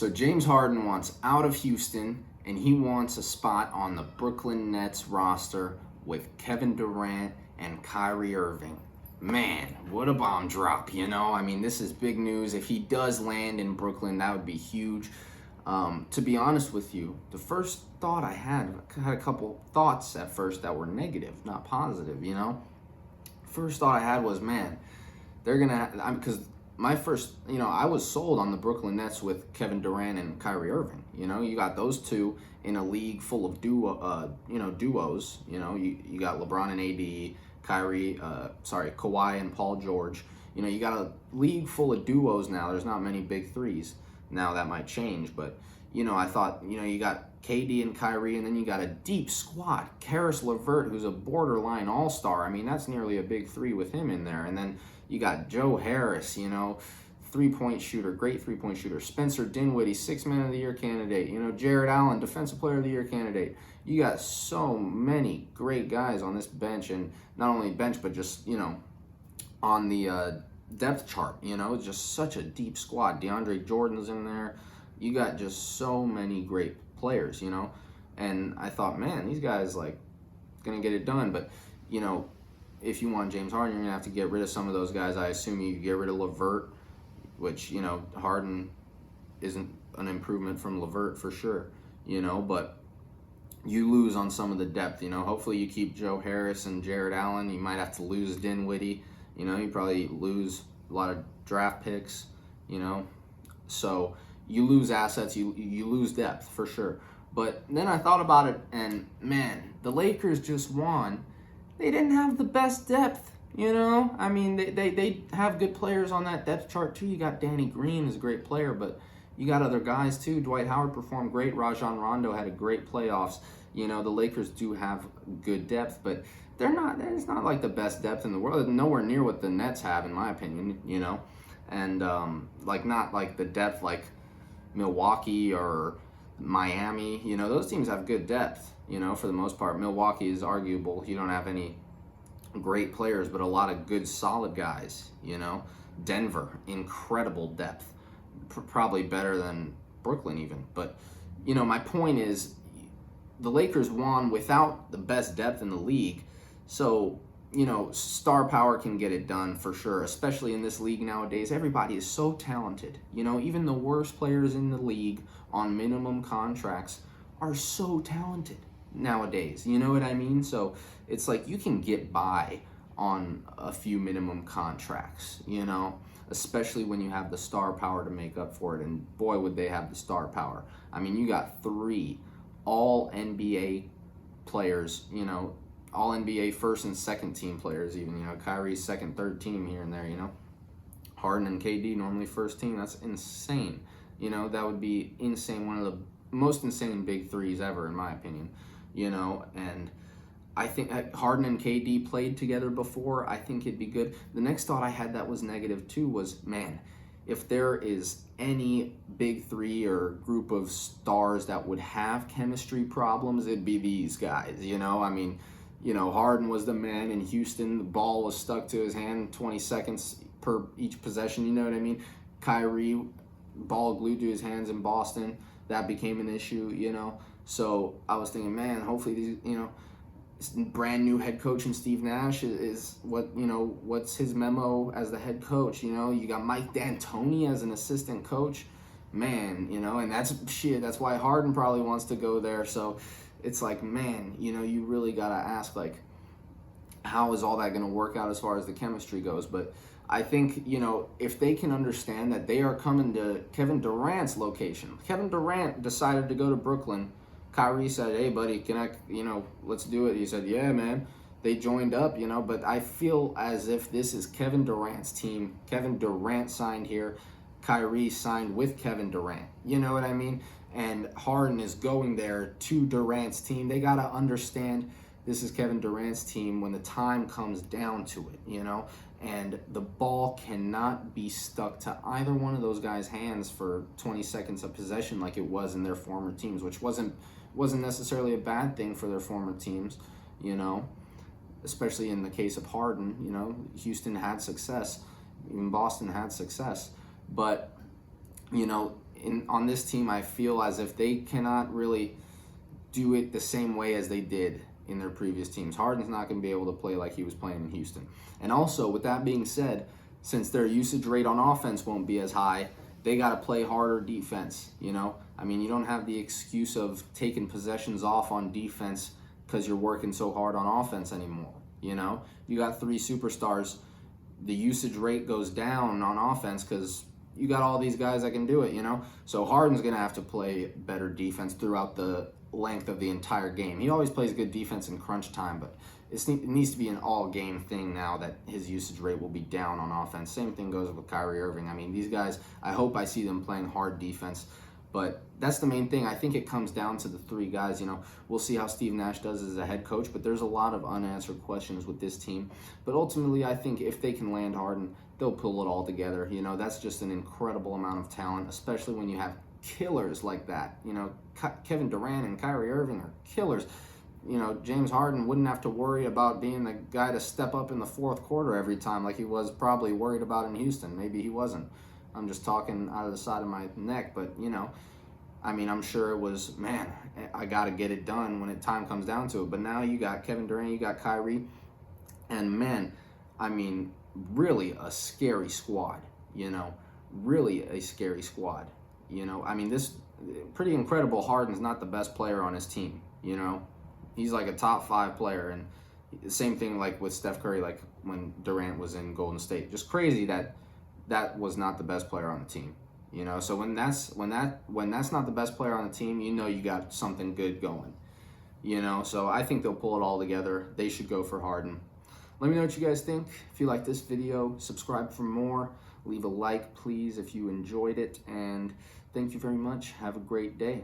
So James Harden wants out of Houston, and he wants a spot on the Brooklyn Nets roster with Kevin Durant and Kyrie Irving. Man, what a bomb drop, you know? I mean, this is big news. If he does land in Brooklyn, that would be huge. To be honest with you, the first thought I had a couple thoughts at first that were negative, not positive, you know? First thought I had was, man, they're going to, because my first, I was sold on the Brooklyn Nets with Kevin Durant and Kyrie Irving. You know, you got those two in a league full of duos. You know, you got LeBron and AD, Kawhi and Paul George. You know, you got a league full of duos now. There's not many big threes. Now that might change, but, I thought, you got KD and Kyrie, and then you got a deep squad. Karis LeVert, who's a borderline all-star. I mean, that's nearly a big three with him in there. And then you got Joe Harris, three-point shooter, great three-point shooter. Spencer Dinwiddie, Six-Man of the Year candidate. Jared Allen, Defensive Player of the Year candidate. You got so many great guys on this bench, and not only bench, but just, on the depth chart, just such a deep squad. DeAndre Jordan's in there. You got just so many great players, and I thought, man, these guys, gonna get it done. But, if you want James Harden, you're gonna have to get rid of some of those guys. I assume you get rid of LeVert, which, Harden isn't an improvement from LeVert for sure, but you lose on some of the depth, Hopefully you keep Joe Harris and Jared Allen. You might have to lose Dinwiddie. You probably lose a lot of draft picks, So you lose assets, you lose depth for sure. But then I thought about it, and man, the Lakers just won. They didn't have the best depth, I mean, they have good players on that depth chart too. You got Danny Green is a great player, but you got other guys too. Dwight Howard performed great. Rajon Rondo had a great playoffs. The Lakers do have good depth, but it's not like the best depth in the world. Nowhere near what the Nets have, in my opinion, and not like the depth like Milwaukee or Miami. Those teams have good depth, for the most part. Milwaukee is arguable. You don't have any great players, but a lot of good, solid guys, Denver, incredible depth. Probably better than Brooklyn even. But, my point is the Lakers won without the best depth in the league. So, star power can get it done for sure, especially in this league nowadays. Everybody is so talented. Even the worst players in the league on minimum contracts are so talented nowadays. You know what I mean? So it's like you can get by on a few minimum contracts, especially when you have the star power to make up for it. And boy, would they have the star power. I mean, you got 3 all NBA players, all NBA first and second team players even, Kyrie's second, third team here and there, Harden and KD normally first team. That's insane. That would be insane. One of the most insane big threes ever, in my opinion, and I think Harden and KD played together before. I think it'd be good. The next thought I had that was negative too was, man, if there is any big three or group of stars that would have chemistry problems, it'd be these guys, I mean, Harden was the man in Houston. The ball was stuck to his hand 20 seconds per each possession, you know what I mean? Kyrie, ball glued to his hands in Boston. That became an issue, So I was thinking, man, hopefully these, brand new head coach in Steve Nash is what's his memo as the head coach? You got Mike D'Antoni as an assistant coach. Man, and that's why Harden probably wants to go there. So it's like, man, you really got to ask, how is all that going to work out as far as the chemistry goes? But I think, if they can understand that they are coming to Kevin Durant's location. Kevin Durant decided to go to Brooklyn. Kyrie said, hey, buddy, can I, let's do it. He said, yeah, man. They joined up, but I feel as if this is Kevin Durant's team. Kevin Durant signed here. Kyrie signed with Kevin Durant. You know what I mean? And Harden is going there to Durant's team. They got to understand this is Kevin Durant's team when the time comes down to it, and the ball cannot be stuck to either one of those guys' hands for 20 seconds of possession like it was in their former teams, which wasn't necessarily a bad thing for their former teams, especially in the case of Harden. Houston had success, even Boston had success, but on this team, I feel as if they cannot really do it the same way as they did in their previous teams. Harden's not going to be able to play like he was playing in Houston. And also, with that being said, since their usage rate on offense won't be as high, they got to play harder defense, you know? I mean, you don't have the excuse of taking possessions off on defense because you're working so hard on offense anymore, you know? You got 3 superstars, the usage rate goes down on offense because you got all these guys that can do it, you know? So Harden's going to have to play better defense throughout the length of the entire game. He always plays good defense in crunch time, but it needs to be an all-game thing now that his usage rate will be down on offense. Same thing goes with Kyrie Irving. I mean, these guys, I hope I see them playing hard defense, but that's the main thing. I think it comes down to the 3 guys. You know, we'll see how Steve Nash does as a head coach, but there's a lot of unanswered questions with this team. But ultimately, I think if they can land Harden, they'll pull it all together. You know, that's just an incredible amount of talent, especially when you have killers like that. You know, Kevin Durant and Kyrie Irving are killers. You know, James Harden wouldn't have to worry about being the guy to step up in the 4th quarter every time like he was probably worried about in Houston. Maybe he wasn't. I'm just talking out of the side of my neck, but, you know, I mean, I'm sure it was, man, I got to get it done when time comes down to it. But now you got Kevin Durant, you got Kyrie, and, man, I mean, really a scary squad, you know, really a scary squad. You know, I mean, this pretty incredible. Harden's not the best player on his team, you know. He's like a top 5 player, and the same thing like with Steph Curry, like when Durant was in Golden State. Just crazy that was not the best player on the team, you know. So when that's not the best player on the team, you know you got something good going, you know. So I think they'll pull it all together. They should go for Harden. Let me know what you guys think. If you like this video, subscribe for more. Leave a like, please, if you enjoyed it, and thank you very much. Have a great day.